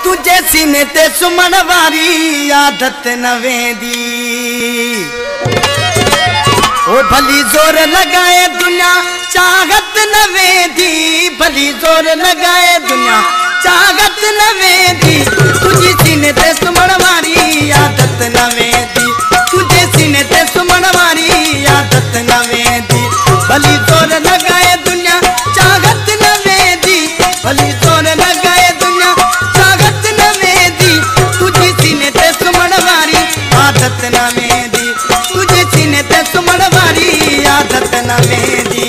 तुझे सीने ते सुमण वारी आदत न वेंदी। ओ भली जोर लगाए दुनिया चाहत न वेंदी, भली जोर लगाए दुनिया चाहत न वेंदी। तुझी सीने ते सुमण वारी आदत न वेंदी, तुझे सीने ते सुमण वारी आदत न वेंदी। भली जोर लगाए दुनिया चाहत न वेंदी, भली जोर लगाए दुनिया चाहत न वेंदी। तुझी सीने ते सुमण वारी आदत न वेंदी, तुझे सीने ते सुमण वारी आदत न वेंदी।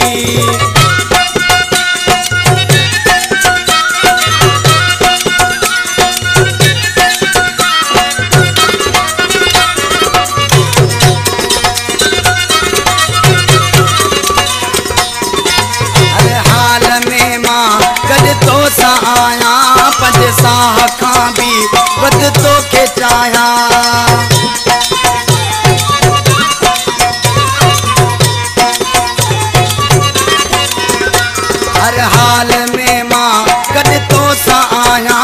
आया पंज साह खां भी वध तोखे चाहिया। हर हाल में मां कद तो सा आया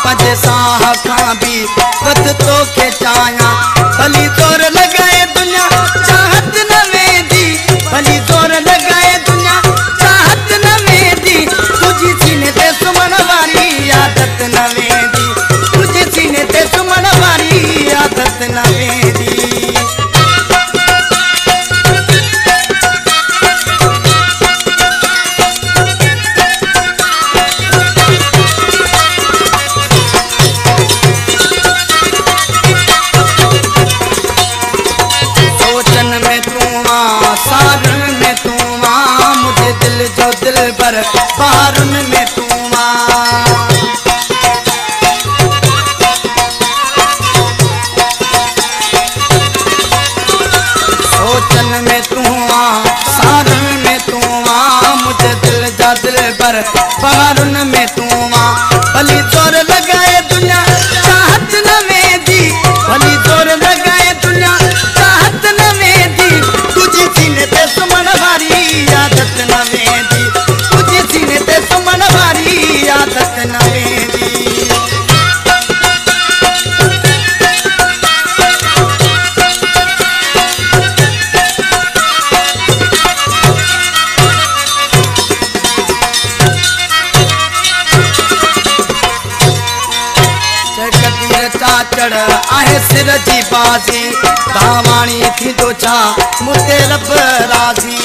पंज साह खां भी वध तोखे चाहिया। भली जोर लगाए दुनिया चाहत न वेंदी, भली जोर लगाए दुनिया चाहत न वेंदी। तुझी सीने ते सुमण वारी आदत न वेंदी, तुझे सीने ते सुमण वारी आदत न वेंदी। सोचन में तू आ, सारन में तू आ, मुझे दिल जो दिल भर बारुन में तू आ। सोचन में तू आ, सारन में तू आ, मुझे दिल जा दिल भर बारुन में तू आ। भली जोर लगाए दुनिया चाहत न वेंदी, भली जोर लगाए दुनिया चाहत न वेंदी। तुझी सीने ते सुमण वारी आदत न वेंदी, तुझी सीने ते सुमण वारी आदत न वेंदी। चाचड़ आहे सिर जी बाज़ी, तावाणी थींदो छा मुते रब राज़ी।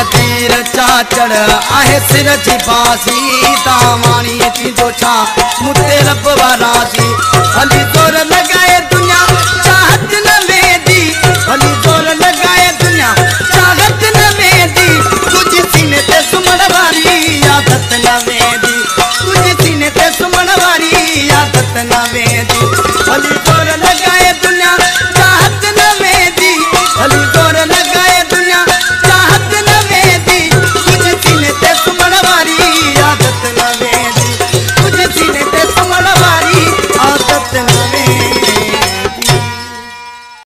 तीर चाचड़ आहे सिर जी बाज़ी, तावाणी थींदो छा मुते रब राज़ी। भली जोर लगाए दुनिया चाहत न वेंदी, भली जोर लगाए दुनिया चाहत न वेंदी। तुझी सीने ते सुमण वारी आदत न वेंदी, तुझी सीने ते सुमण वारी आदत न वेंदी। भली